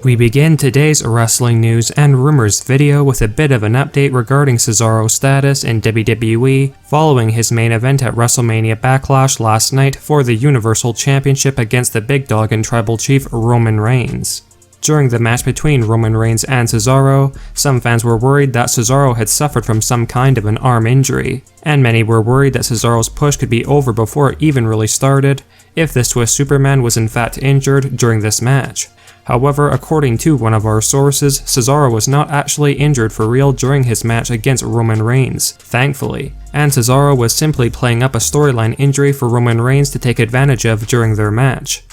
We begin today's wrestling news and rumors video with a bit of an update regarding Cesaro's status in WWE following his main event at WrestleMania Backlash last night for the Universal Championship against the big dog and tribal chief Roman Reigns. During the match between Roman Reigns and Cesaro, some fans were worried that Cesaro had suffered from some kind of an arm injury, and many were worried that Cesaro's push could be over before it even really started if the Swiss Superman was in fact injured during this match. However, according to one of our sources, Cesaro was not actually injured for real during his match against Roman Reigns, thankfully, and Cesaro was simply playing up a storyline injury for Roman Reigns to take advantage of during their match.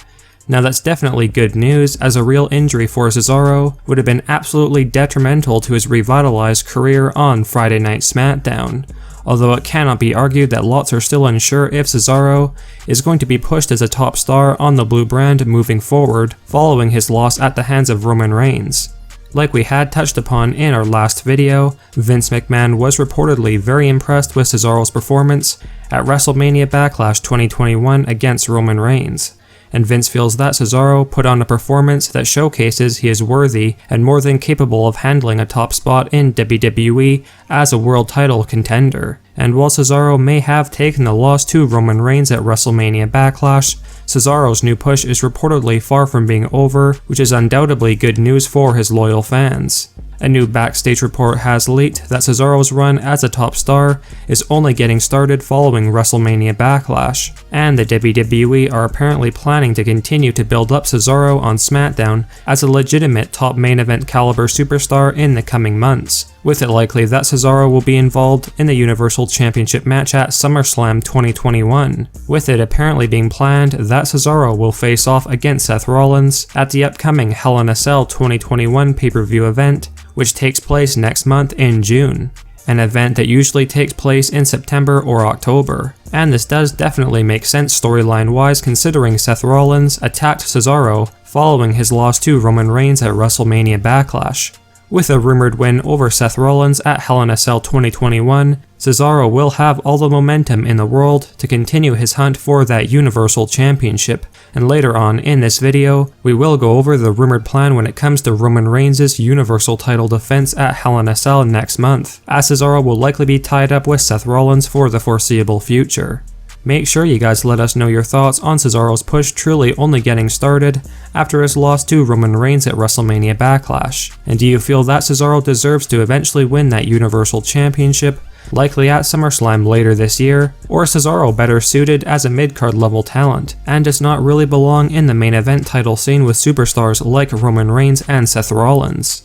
Now that's definitely good news, as a real injury for Cesaro would have been absolutely detrimental to his revitalized career on Friday Night SmackDown. Although it cannot be argued that lots are still unsure if Cesaro is going to be pushed as a top star on the blue brand moving forward, following his loss at the hands of Roman Reigns. Like we had touched upon in our last video, Vince McMahon was reportedly very impressed with Cesaro's performance at WrestleMania Backlash 2021 against Roman Reigns. And Vince feels that Cesaro put on a performance that showcases he is worthy and more than capable of handling a top spot in WWE as a world title contender. And while Cesaro may have taken the loss to Roman Reigns at WrestleMania Backlash, Cesaro's new push is reportedly far from being over, which is undoubtedly good news for his loyal fans. A new backstage report has leaked that Cesaro's run as a top star is only getting started following WrestleMania Backlash, and the WWE are apparently planning to continue to build up Cesaro on SmackDown as a legitimate top main event caliber superstar in the coming months, with it likely that Cesaro will be involved in the Universal Championship match at SummerSlam 2021, with it apparently being planned that Cesaro will face off against Seth Rollins at the upcoming Hell in a Cell 2021 pay-per-view event, which takes place next month in June, an event that usually takes place in September or October. And this does definitely make sense storyline-wise, considering Seth Rollins attacked Cesaro following his loss to Roman Reigns at WrestleMania Backlash. With a rumored win over Seth Rollins at Hell in a Cell 2021, Cesaro will have all the momentum in the world to continue his hunt for that Universal Championship, and later on in this video, we will go over the rumored plan when it comes to Roman Reigns' Universal title defense at Hell in a Cell next month, as Cesaro will likely be tied up with Seth Rollins for the foreseeable future. Make sure you guys let us know your thoughts on Cesaro's push truly only getting started after his loss to Roman Reigns at WrestleMania Backlash. And do you feel that Cesaro deserves to eventually win that Universal Championship, likely at SummerSlam later this year, or is Cesaro better suited as a mid-card level talent, and does not really belong in the main event title scene with superstars like Roman Reigns and Seth Rollins?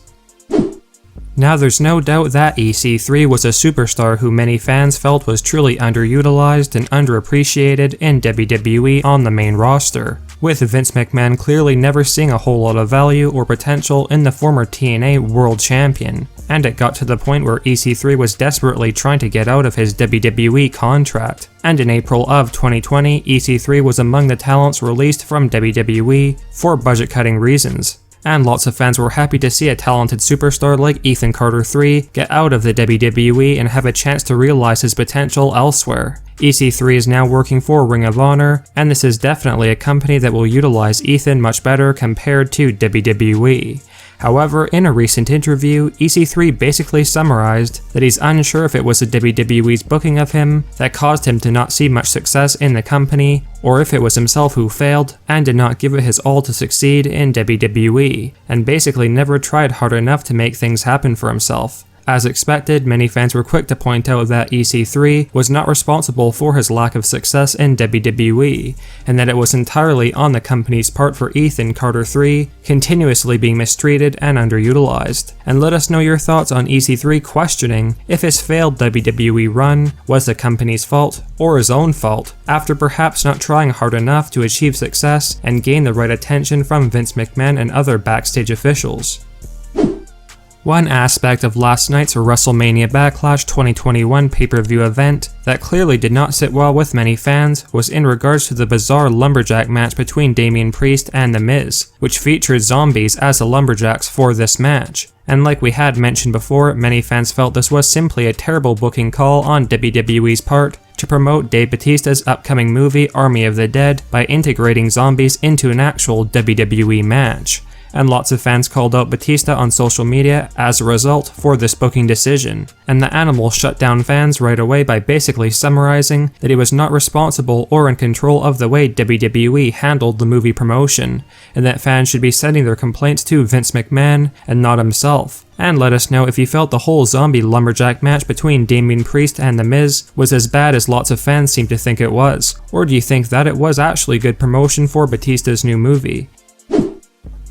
Now there's no doubt that EC3 was a superstar who many fans felt was truly underutilized and underappreciated in WWE on the main roster, with Vince McMahon clearly never seeing a whole lot of value or potential in the former TNA World Champion, and it got to the point where EC3 was desperately trying to get out of his WWE contract. And in April of 2020, EC3 was among the talents released from WWE for budget-cutting reasons. And lots of fans were happy to see a talented superstar like Ethan Carter III get out of the WWE and have a chance to realize his potential elsewhere. EC3 is now working for Ring of Honor, and this is definitely a company that will utilize Ethan much better compared to WWE. However, in a recent interview, EC3 basically summarized that he's unsure if it was the WWE's booking of him that caused him to not see much success in the company, or if it was himself who failed and did not give it his all to succeed in WWE, and basically never tried hard enough to make things happen for himself. As expected, many fans were quick to point out that EC3 was not responsible for his lack of success in WWE, and that it was entirely on the company's part for Ethan Carter III continuously being mistreated and underutilized. And let us know your thoughts on EC3 questioning if his failed WWE run was the company's fault or his own fault, after perhaps not trying hard enough to achieve success and gain the right attention from Vince McMahon and other backstage officials. One aspect of last night's WrestleMania Backlash 2021 pay-per-view event that clearly did not sit well with many fans was in regards to the bizarre lumberjack match between Damian Priest and The Miz, which featured zombies as the lumberjacks for this match. And like we had mentioned before, many fans felt this was simply a terrible booking call on WWE's part to promote Dave Batista's upcoming movie Army of the Dead by integrating zombies into an actual WWE match. and lots of fans called out Batista on social media as a result for this booking decision, and the Animal shut down fans right away by basically summarizing that he was not responsible or in control of the way WWE handled the movie promotion, and that fans should be sending their complaints to Vince McMahon and not himself. And let us know if you felt the whole zombie lumberjack match between Damian Priest and The Miz was as bad as lots of fans seem to think it was, or do you think that it was actually good promotion for Batista's new movie?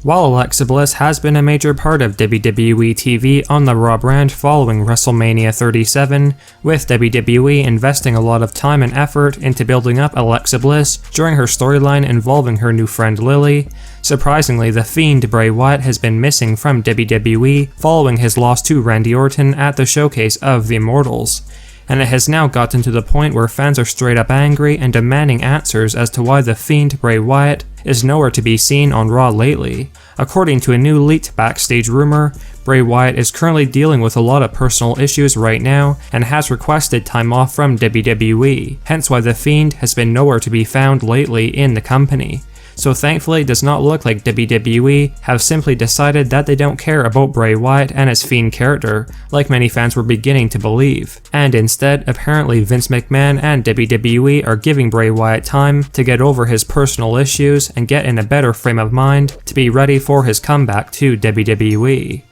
While Alexa Bliss has been a major part of WWE TV on the Raw brand following WrestleMania 37, with WWE investing a lot of time and effort into building up Alexa Bliss during her storyline involving her new friend Lily, surprisingly the Fiend Bray Wyatt has been missing from WWE following his loss to Randy Orton at the showcase of The Immortals. And it has now gotten to the point where fans are straight up angry and demanding answers as to why the Fiend Bray Wyatt is nowhere to be seen on Raw lately. According to a new leaked backstage rumor, Bray Wyatt is currently dealing with a lot of personal issues right now and has requested time off from WWE, hence why the Fiend has been nowhere to be found lately in the company. So thankfully it does not look like WWE have simply decided that they don't care about Bray Wyatt and his Fiend character, like many fans were beginning to believe. And instead, apparently Vince McMahon and WWE are giving Bray Wyatt time to get over his personal issues and get in a better frame of mind to be ready for his comeback to WWE.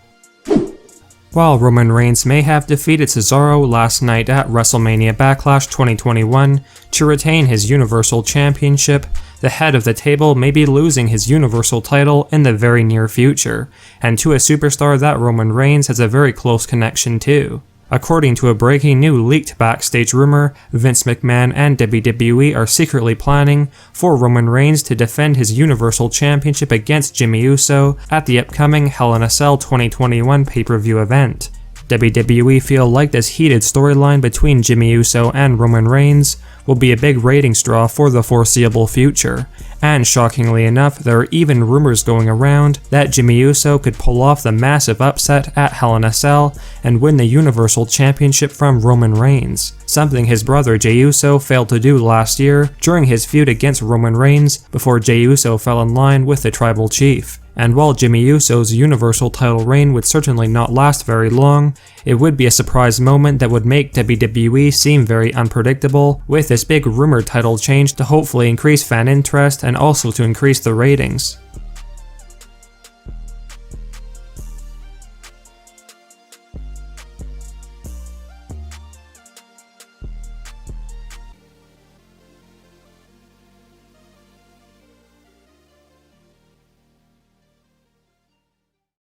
While Roman Reigns may have defeated Cesaro last night at WrestleMania Backlash 2021 to retain his Universal Championship, the head of the table may be losing his Universal title in the very near future, and to a superstar that Roman Reigns has a very close connection to. According to a breaking new leaked backstage rumor, Vince McMahon and WWE are secretly planning for Roman Reigns to defend his Universal Championship against Jimmy Uso at the upcoming Hell in a Cell 2021 pay-per-view event. WWE feel like this heated storyline between Jimmy Uso and Roman Reigns will be a big ratings draw for the foreseeable future, and shockingly enough, there are even rumors going around that Jimmy Uso could pull off the massive upset at Hell in a Cell and win the Universal Championship from Roman Reigns, something his brother Jey Uso failed to do last year during his feud against Roman Reigns before Jey Uso fell in line with the Tribal Chief. And while Jimmy Uso's Universal title reign would certainly not last very long, it would be a surprise moment that would make WWE seem very unpredictable, with this big rumored title change to hopefully increase fan interest and also to increase the ratings.